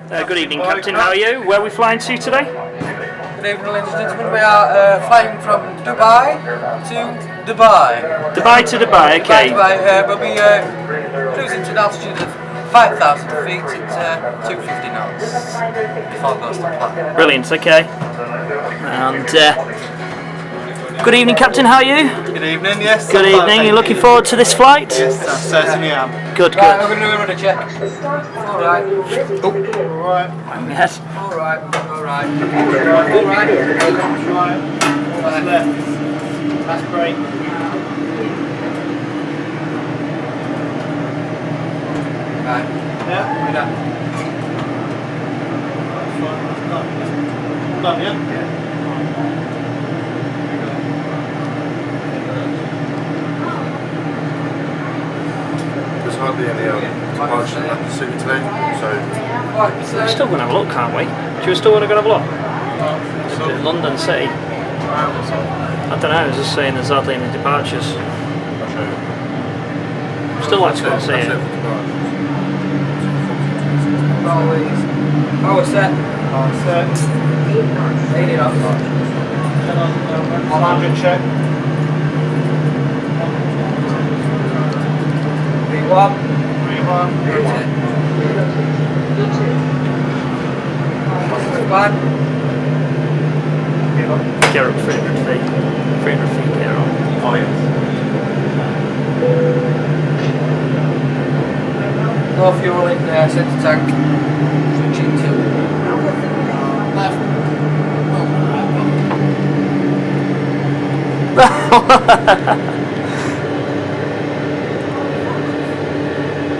Good evening, Captain. How are you? Where are we flying to today? Good evening, ladies and gentlemen. We are flying from Dubai to Dubai. Dubai to Dubai, okay. We'll be cruising to an altitude of 5,000 feet at 250 knots before it goes to plan. Brilliant, okay. And good evening, Captain. How are you? Good evening, yes. Good evening. You looking forward to this flight? Yes, I certainly am. Good, good. Right, we're going to do a rudder check. Alright. Alright. Yes. Alright. Alright. What's left? That's great. Right. Yeah? We're done. Done, yeah? Yeah. There's hardly any departure at the city today, so... We're still going to have a look, can't we? Do you still want to go and have a look? London City. I don't know, I was just saying there's hardly any departures. Still like to go and see it. Power set. Power set. 80 knots. 100 check. V1. V1. What's the plan? Gear up 300 feet. 300 feet gear on. Oh, yes. No fuel in centre tank. Switching to left.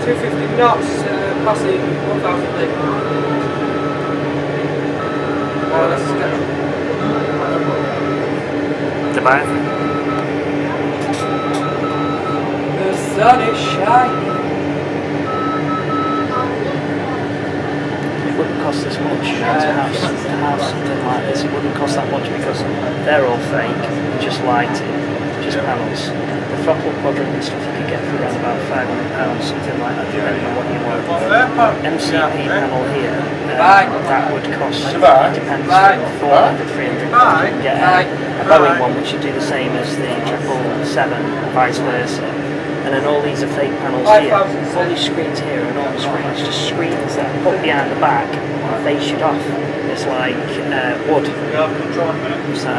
250 knots, passing 1,000 feet. Oh, that's scheduled. Dubai. The sun is shining. It wouldn't cost this much to have something like this. It wouldn't cost that much because they're all fake, just lighting, just panels. The throttle quadrant and stuff you could get for around about £500, something like that, depending on what you want. MCP panel here, that would cost, it depends, 400, 300 you can get a Boeing one which would do the same as the 777, vice versa. And then all these are fake panels here. All these screens here are normal screens, just screens that are put behind the back and face it off. It's like wood. So,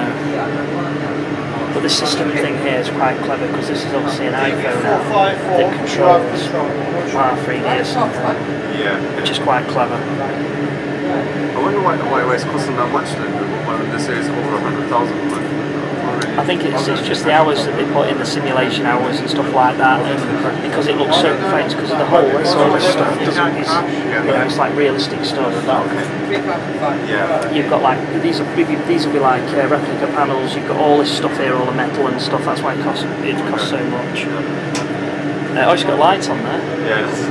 but this system thing here is quite clever because this is obviously an iPhone app that controls R3D or something, which is quite clever. I wonder why it's costing that much then, when this is over 100,000. I think it's just the hours that they put in, the simulation hours and stuff like that, and because it looks so perfect, because of the whole sort of stuff is you know, it's like realistic stuff. Yeah. You've got like these will be like replica panels. You've got all this stuff here, all the metal and stuff. That's why it costs so much. Oh, it's got lights on there. Yes.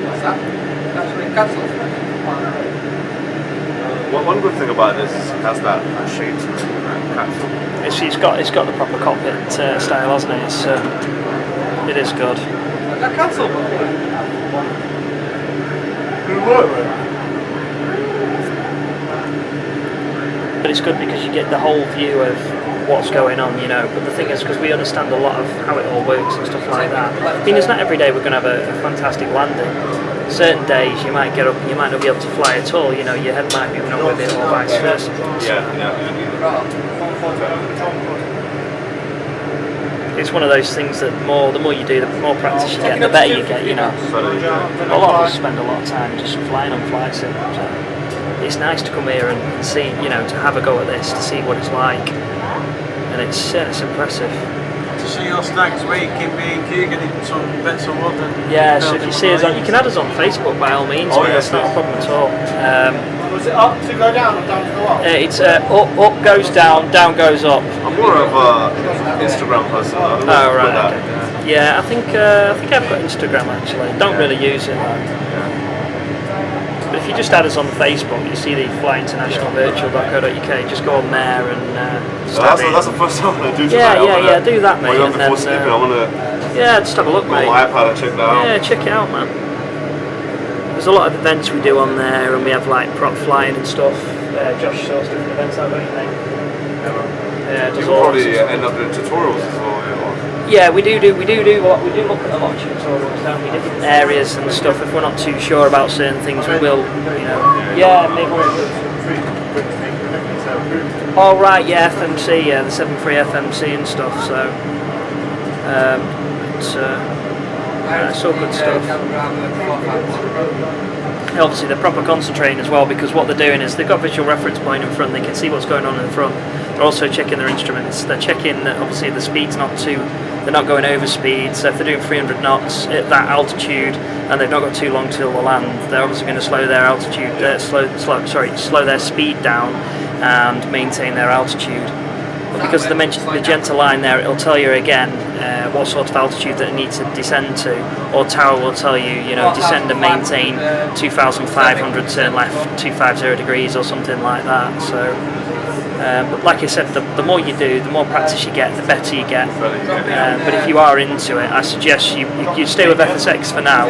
What's that? That's been cancelled. One good thing about this is it has that shade to it, capsule. It's got the proper cockpit style, hasn't it? It is good. That cancelled. But it's good because you get the whole view of what's going on, you know. But the thing is, because we understand a lot of how it all works and stuff like that. I mean, it's not every day we're going to have a fantastic landing. Certain days you might get up and you might not be able to fly at all, you know, your head might be not with it or vice versa. It's one of those things that the more you do, the more practice you get, the better you get, you know. A lot of us spend a lot of time just flying on flight sim, so it's nice to come here and see, you know, to have a go at this, to see what it's like, and it's impressive. To see your snags where you keep B&Q getting some bits of wood and... Yeah, so if you see us on, you can add us on Facebook by all means, that's not a problem at all. Was it up to go down or down to go up? It's up goes down, down goes up. I'm more of an Instagram person. Oh right, okay. Yeah, I think I've got Instagram actually. Don't really use it. But if you just add us on Facebook, you see the flyinternationalvirtual.co.uk. Just go on there and that's the first time I do. Yeah, do that, mate. And then, just have a look, mate. On my iPad, check that out. Yeah, check it out, man. There's a lot of events we do on there, and we have like prop flying and stuff. Josh sorts different events out, don't you think? Yeah, you probably end up doing tutorials as well. Yeah, we do a lot. We do look at a lot of tutorials, don't we? Different areas and stuff. If we're not too sure about certain things, we will, Yeah, maybe. Oh right, yeah, FMC, yeah, the 7.3 FMC and stuff. So, it's all good stuff. Obviously, they're proper concentrating as well, because what they're doing is they've got visual reference point in front. They can see what's going on in the front. They're also checking their instruments. They're checking that obviously the speed's not too. They're not going over speed. So if they're doing 300 knots at that altitude and they've not got too long till the land, they're obviously going to slow their altitude. Slow their speed down and maintain their altitude. But because of the magenta line there, it'll tell you again what sort of altitude that it needs to descend to, or tower will tell you, descend and maintain 2,500, turn left 250 degrees or something like that. So, but like I said, the more you do, the more practice you get, the better you get. But if you are into it, I suggest you stay with FSX for now.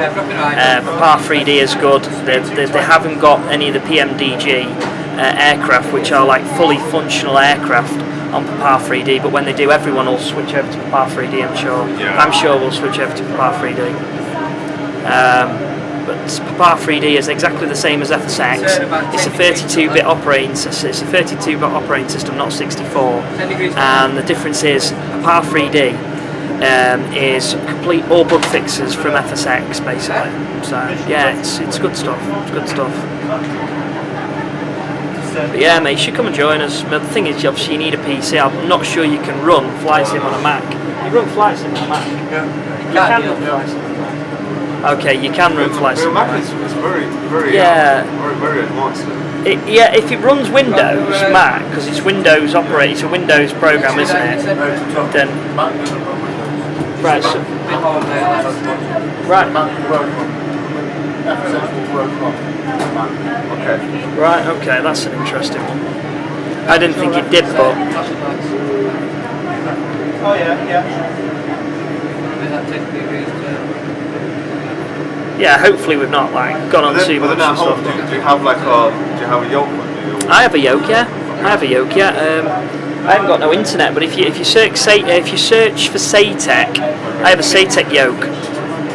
Par 3D is good. They haven't got any of the PMDG aircraft, which are like fully functional aircraft on Par 3D, but when they do, everyone will switch over to Par 3D, I'm sure. Yeah. I'm sure we'll switch over to Par 3D. But Par 3D is exactly the same as FSX. It's a 32-bit operating system. It's a 32-bit operating system, not 64. And the difference is Par 3D is complete all bug fixes from FSX, basically. So yeah, it's good stuff. It's good stuff. But yeah, mate, you should come and join us. But the thing is, obviously, you need a PC. I'm not sure you can run flight sim on a Mac. You run flight sim on a Mac? Yeah. You can run flight sim on a Mac. Okay, you can run flight sim on a Mac Mac. is very advanced. If it runs Windows Mac, because it's Windows operating, it's a Windows program, isn't it? Then right. Right, okay, that's an interesting one. I didn't think it did, but... Oh yeah. Yeah, hopefully we've not gone on too much and stuff. Do you have a yoke? I have a yoke, yeah. I haven't got no internet, but if you search for Satec, I have a Satec yoke.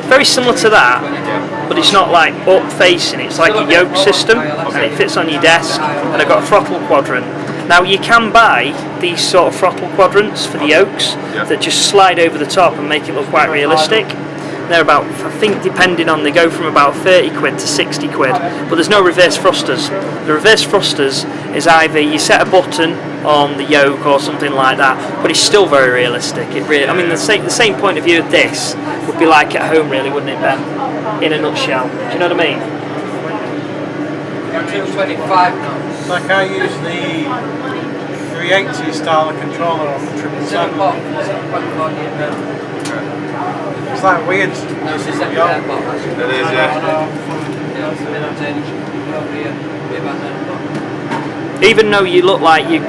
Very similar to that, but it's not like up facing, it's like a yoke system, and it fits on your desk, and I've got a throttle quadrant. Now you can buy these sort of throttle quadrants for the yokes that just slide over the top and make it look quite realistic. They're about, I think depending on, they go from about 30 quid to 60 quid, but there's no reverse thrusters. The reverse thrusters is either you set a button on the yoke or something like that, but it's still very realistic. It really, I mean, the same point of view of this would be like at home, really, wouldn't it, Ben? In a nutshell. Do you know what I mean? 225 knots. Like I use the 380 style of controller on the 777. It's like weird. It's a separate airport. It is, yeah. Even though you look like you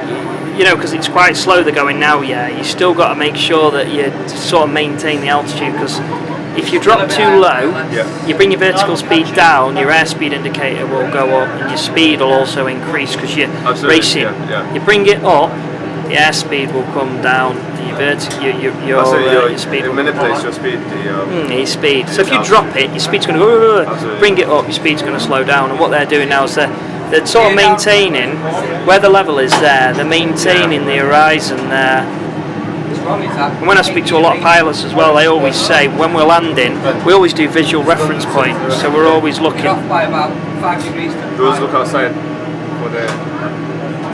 know, because it's quite slow they're going now, yeah, you still got to make sure that you sort of maintain the altitude, because if you drop too low, you bring your vertical speed down, your airspeed indicator will go up, and your speed will also increase because you're racing. You bring it up, the airspeed will come down, and your speed it manipulates your speed. Your speed. So if you drop it, your speed's going to go. Bring it up, your speed's going to slow down. And what they're doing now is they're sort of maintaining where the level is there. They're maintaining the horizon there. And when I speak to a lot of pilots as well, they always say when we're landing, we always do visual reference points. So we're always looking. By about 5 degrees. Those look outside for the.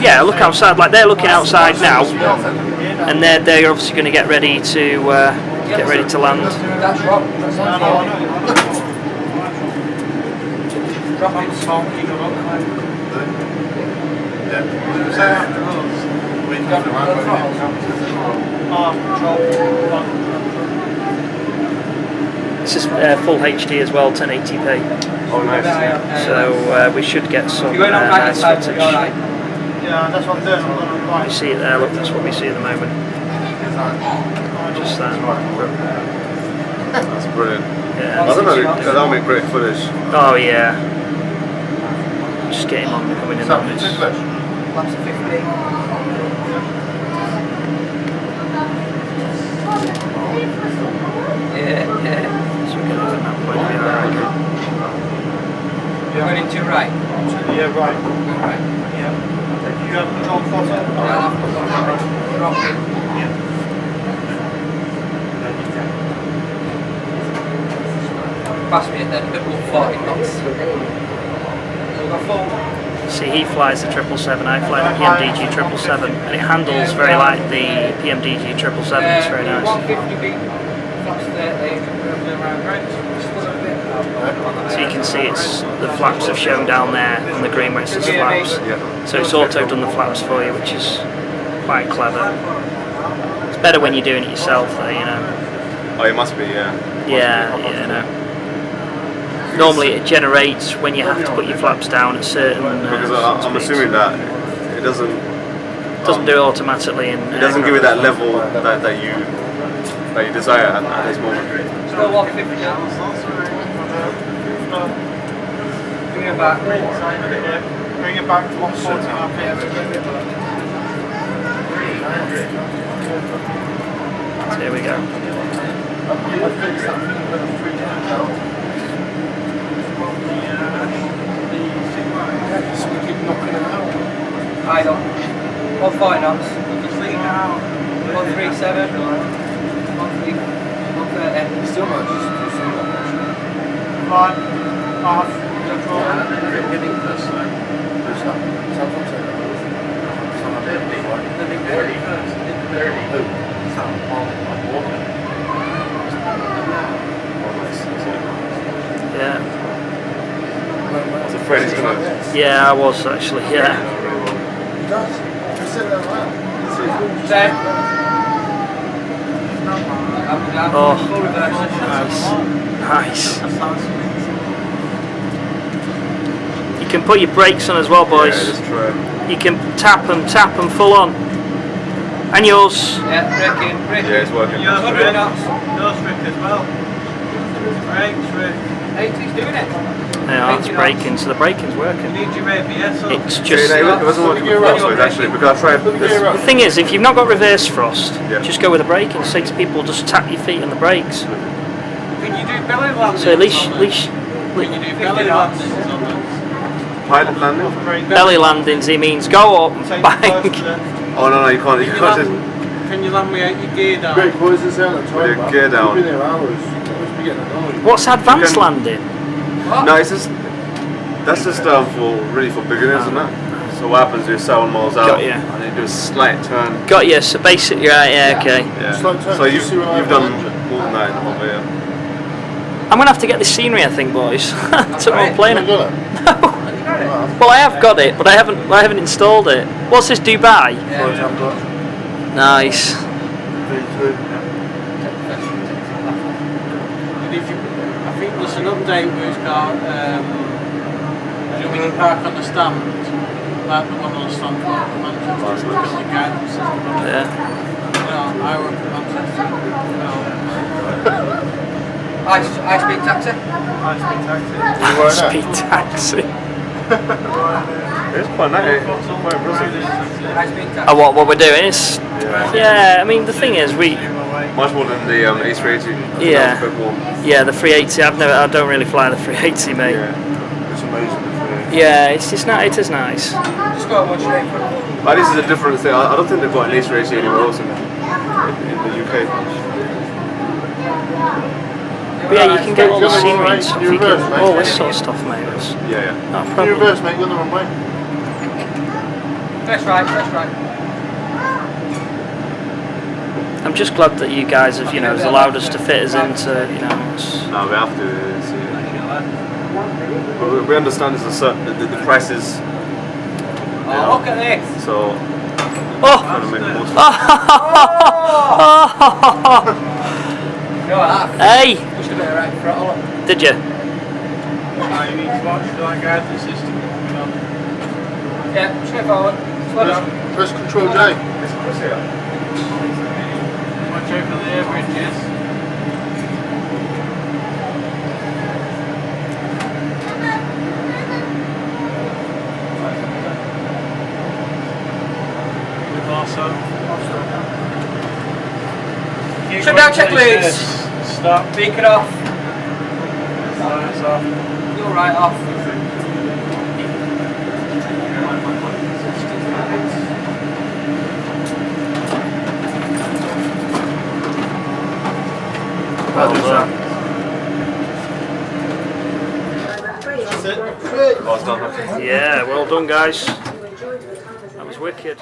Yeah, look outside. Like they're looking outside now, and they're obviously going to get ready to land. That's wrong. Drop it. This is full HD as well, 1080p. Oh, nice. Yeah. So we should get some You're going on right nice side, footage. you're right. Yeah, that's what I'm doing. I'm going to You see it there, look, that's what we see at the moment. Just that. That's brilliant. Yeah. I don't know, that'll make great footage. Oh yeah. Just get him on coming in on this. Laps of 15. Yeah. So we get over that point, we are right. You're going to right. Yeah, right. Right. Yeah. You have an old photo? Drop in. Pass me at then, a bit more 40 knots. See, he flies the 777, I fly the PMDG 777, and it handles very like the PMDG 777, it's very nice. 150 feet, flaps 30. So you can see it's the flaps have shown down there on the green where it says flaps. Yeah. So it's auto done the flaps for you, which is quite clever. It's better when you're doing it yourself though, you know. Oh, it must be, yeah. Yeah, you know. Normally it generates when you have to put your flaps down at certain Because I'm speeds. assuming that it doesn't Doesn't do it automatically in it doesn't give you that level that you desire at this moment. Still 150 now. Bring it back. Bring it back to 140 So here we go. I don't. 140 knots. 137. 130. Still not just too soon. Fine. Half. Getting this. Who's that? Yeah. I was afraid it's gonna. Yeah, I was actually, yeah. Oh, nice. You can put your brakes on as well, boys. Yeah, just try. You can tap them full on. And yours. Yeah, braking. Yeah, it's working. Yours, 100 Rick. knots. Yours, Rick, as well. Brakes, Rick. 80's doing it. Yeah, it's braking, so the braking's You working. need your ABS on. It's Yeah, just. no, it wasn't working before, so it's actually because I tried this. The thing is, if you've not got reverse thrust, Yeah. just go with the braking. Say to people, just tap your feet on the brakes. Can you do belly landings? So at least, on at it? least Can you do belly landings on it? Pilot landing? belly landings, he means go up, Take bang. the first then. Oh no, you can't. You Can you can't just. Can you land me out your gear down? Great, what is this out of With your time? gear down. You've been here hours. You must be getting annoyed. What's advanced You can- landing? No, it's just. That's just for really for beginners, isn't it? So what happens? You 7 miles out, Got ya. and then you do a slight turn. Got you. So basically, right? Yeah, okay. Yeah. Slight turn, So just you've see what I you've done have. more than that over here. I'm gonna have to get this scenery, I think, boys. So I'm playing I it. got it. Well, I have got it, but I haven't installed it. What's this? Dubai? For example, Nice. V2. And if you, I think there's an update where it's got, you know, when you park on the stand, like the one on the stand for Manchester, look at the guidance system. Yeah. I work at Manchester. High speed taxi. High-speed taxi. Speed taxi. It's quite nice. It's quite impressive. High speed taxi. Oh, what we're doing is, yeah. I mean, the thing is, Much more than the A380. Yeah. That was a bit more. yeah, the 380. I don't really fly the 380, mate. Yeah. It's amazing. Yeah, it's not. It is nice. Just got one straight for it. But this is a different thing. I don't think they've got an A380 anywhere else in the UK. But yeah, you can get all the scenery and stuff. You can all this sort of stuff, mate. It's Yeah, not a You problem. reverse, mate. You're the wrong way. First right. I'm just glad that you guys have, has allowed us to fit us into, it's- No, we have to see. We understand it's a certain the prices. Oh, look at this. So Oh! trying to make the most of it. Go on. Hey! Just a bit of right throttle. Did you? You need to watch for that guidance system coming on. Yeah, straight forward. Slow down. Press Control J. Watch out for the air bridges. Also, Shut down checklist. Stop. Beacon off. Lights off. You're right off. Well done. Oh, it's done, okay. Yeah, well done, guys. That was wicked.